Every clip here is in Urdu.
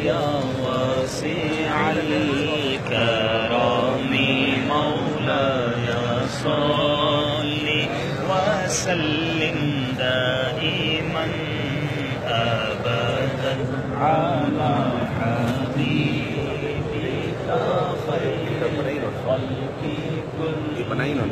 يا واسع الكرم مولاي صل وسلم دائما أبدا على حبيبك خير الخلق كلهم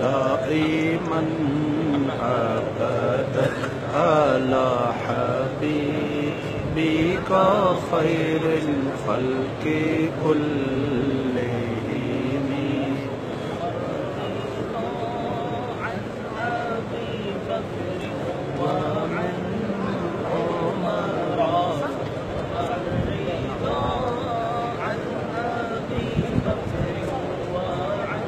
دائما أبدا على حبيبك خير الخلق كلهم عن أبي بكر وعن عمر الرضا عن أبي بكر وعن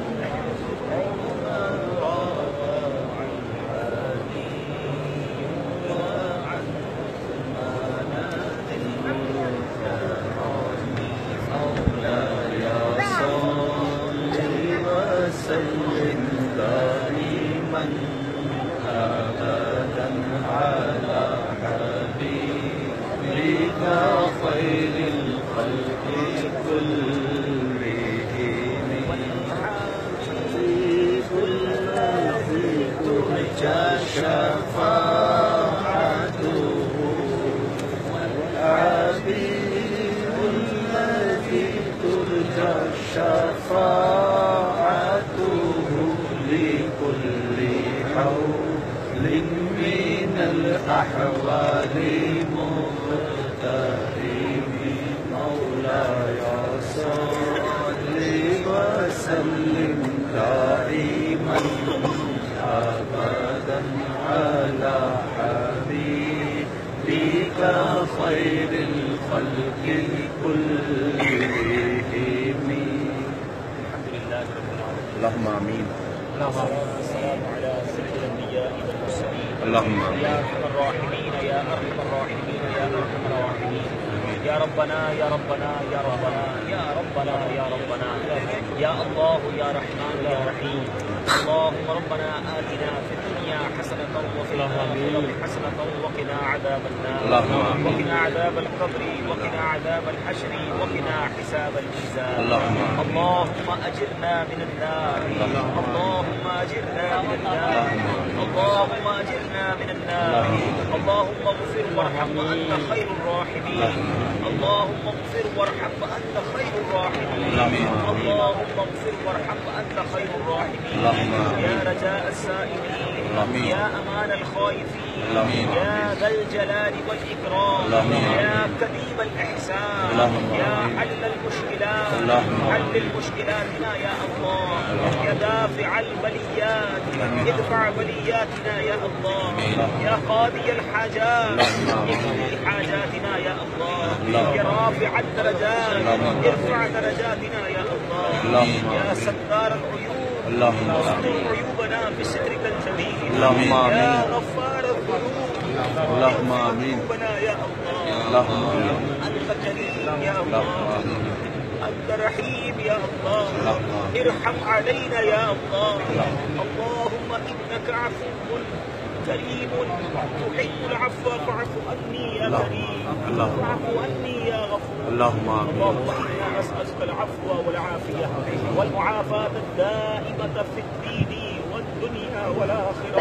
وسلم دائما أبدا على حبيبك خير الخلق كلهم الذي ترجى شفاعته والعبيد الذي ترجى شفاعته لكل حول من الأحوال مقترب مولاي صل وسلم دائما أبدا على حبيبك خير الخلق كلهم. اللهم آمين. والسلام على سيد الأنبياء والمرسلين. اللهم يا أرحم الراحمين يا أرحم الراحمين يا أرحم الراحمين يا ربنا يا ربنا يا ربنا يا ربنا يا ربنا يا الله يا رحمن يا رحيم. اللهم ربنا آتنا في الدنيا حسنة وفي الآخرة حسنة وقنا عذاب النار وقنا عذاب القبر وقنا عذاب الحشر وقنا حساب الميزان. اللهم أجرنا من النار اللهم أجرنا من النار اللهم أجرنا من النار. اللهم اغفر وارحم وأنت خير الراحمين. اللهم اغفر وارحم وأنت خير الراحمين. اللهم اغفر وارحم وأنت خير الراحمين. يا رجاء السائلين يا أمان الخائفين يا ذا الجلال والإكرام يا كريم الإحسان يا حل المشكلات حل المشكلاتنا يا الله يا دافع البليات ادفع بلياتنا يا الله يا قاضي الحاجات اقضي حاجاتنا يا الله يا رافع الدرجات ارفع درجاتنا يا الله يا ستار العيوب استر عيوبنا بسترك الجميل يا غفار الذنوب اللهم آمين. ذنوبنا يا الله اللهم آمين. أنت كريم يا الله أنت رحيم يا الله ارحم علينا يا الله. اللهم إنك عفو كريم تحب العفو فاعف عني يا كريم واعف عني يا غفور. اللهم إنا نسألك العفو والعافية والمعافاة الدائمة في الدين والدنيا والآخرة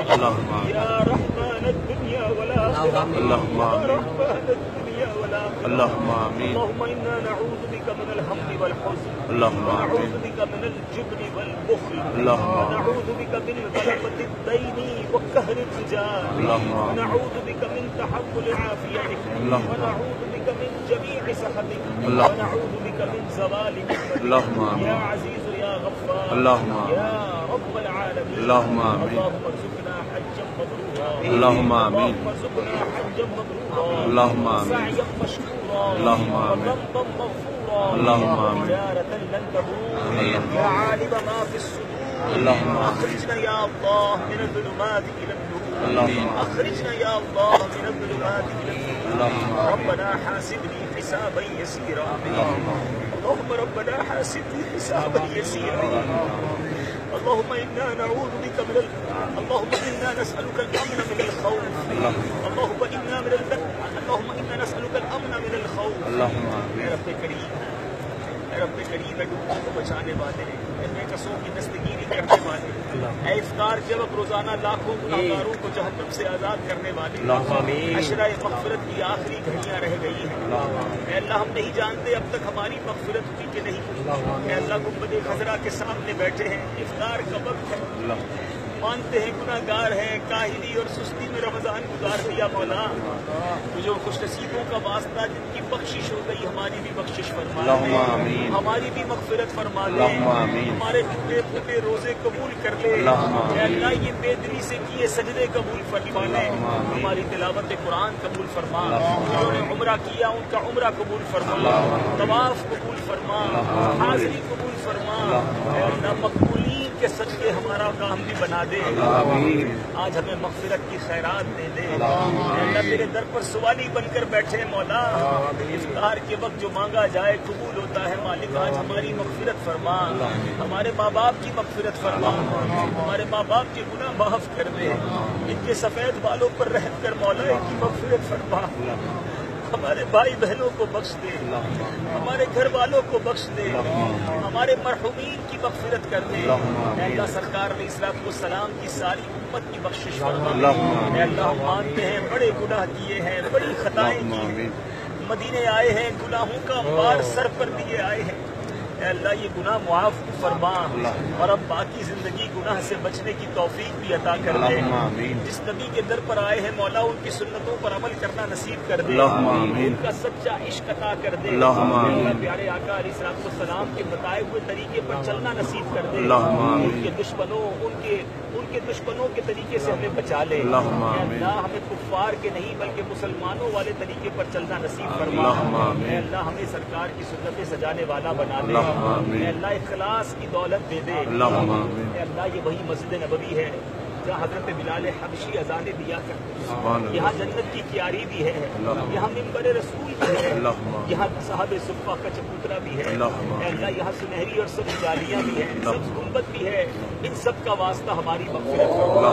يا رحمن الدنيا والآخرة اللهم آمين. يا رحمن الدنيا والآخرة اللهم آمين. اللهم إنا نعوذ بك من الهم والحزن اللهم ونعوذ بك من الجبن والبخل ونعوذ بك من غلبة الدين وقهر الرجال ونعوذ بك من تحول عافيتك ونعوذ بك من جميع سخطك ونعوذ بك من زوال نعمتك يا عزيز يا غفار يا رب العالمين اللهم آمين. اللهم ارزقنا حجا مبرورا اللهم آمين. اللهم ارزقنا حجا مبرورا اللهم آمين. سعيا مشكورا اللهم آمين. وذنبا مغفورا اللهم آمين. تجارة لن تبور يا عالم ما في الصدور اللهم آمين. اخرجنا يا الله من الظلمات الى النور اللهم اخرجنا يا الله من الظلمات الى النور اللهم ربنا حاسبني حسابا يسيرا اللهم ربنا حاسبني حسابا يسيرا اللهم انا نعوذ بك من اللهم انا نسالك الامن من الخوف اللهم انا نسالك الامن من الخوف اللهم اے رب کریم اے رب کریم اے ڈوبوں کو بچانے والے اے بے کسوں کی دستگیری کرنے والے اے افطار کے وقت روزانہ لاکھوں گناہگاروں کو جہنم سے آزاد کرنے والے عشرہ مغفرت کی آخری گھڑیاں رہ گئی ہیں اے اللہ ہم نہیں جانتے اب تک ہماری مغفرت ہوئی کہ نہیں اے اللہ گنبد خضرا کے سامنے بیٹھے ہیں افطار کا وقت ہے مانتے ہیں گناہگار ہیں کاہلی اور سستی میں رمضان گزار دیا مولا جو خوش نصیبوں کا واسطہ جن کی بخشش ہو گئی ہماری بھی بخشش فرما دے ہماری بھی مغفرت فرما دے ہمارے ٹوٹے پھوٹے روزے قبول کر لے اے اللہ یہ بے دلی سے کیے سجدے قبول فرما لے ہماری تلاوت قرآن قبول فرما جنہوں نے عمرہ کیا ان کا عمرہ قبول فرما طواف قبول فرما حاضری قبول فرما اے اللہ مقبولین کے صدقے ہمارا کام بھی بنا دے آج ہمیں مغفرت کی خیرات دے دے اے اللہ تیرے در پر سوالی بن کر بیٹھے مولا افطار کے وقت جو مانگا جائے قبول ہوتا ہے مالک آج ہماری مغفرت فرما ہمارے ماں باپ کی مغفرت فرما ہمارے ماں باپ کے گناہ معاف کر دے ان کے سفید بالوں پر رحم کر مولا ان کی مغفرت فرما ہمارے بھائی بہنوں کو بخش دے ہمارے گھر والوں کو بخش دے ہمارے مرحومین کی مغفرت کر دے اے اللہ سرکار علیہ الصلوۃ والسلام کی ساری امت کی بخشش فرما اے اللہ ہم مانتے ہیں بڑے گناہ کیے ہیں بڑی خطائیں کی ہیں مدینے آئے ہیں گناہوں کا بار سر پر دیے آئے ہیں اے اللہ یہ گناہ معاف فرما اور اب باقی زندگی گناہ سے بچنے کی توفیق بھی عطا کر دے جس نبی کے در پر آئے ہیں مولا ان کی سنتوں پر عمل کرنا نصیب کر دے ان کا سچا عشق عطا کر دے اللہ پیارے آقا علیہ الصلوۃ والسلام کے بتائے ہوئے طریقے پر چلنا نصیب کر دے ان کے دشمنوں کے طریقے سے ہمیں بچا لے اللہ ہمیں کفار کے نہیں بلکہ مسلمانوں والے طریقے پر چلنا نصیب فرما اے اللہ ہمیں سرکار کی سنتیں سجانے والا بنا دے اے اللہ اخلاص کی دولت دے دے اے اللہ یہ وہی مسجد نبوی ہے جہاں حضرت بلال حبشی اذانیں دیا کرتے یہاں جنت کی کیاری بھی ہے یہاں منبر رسول بھی ہے یہاں صحابہ صفہ کا چبوترا بھی ہے اے اللہ یہاں سنہری اور سب جالیاں بھی ہیں سب گنبد بھی ہے ان سب کا واسطہ ہماری مغفرت فرما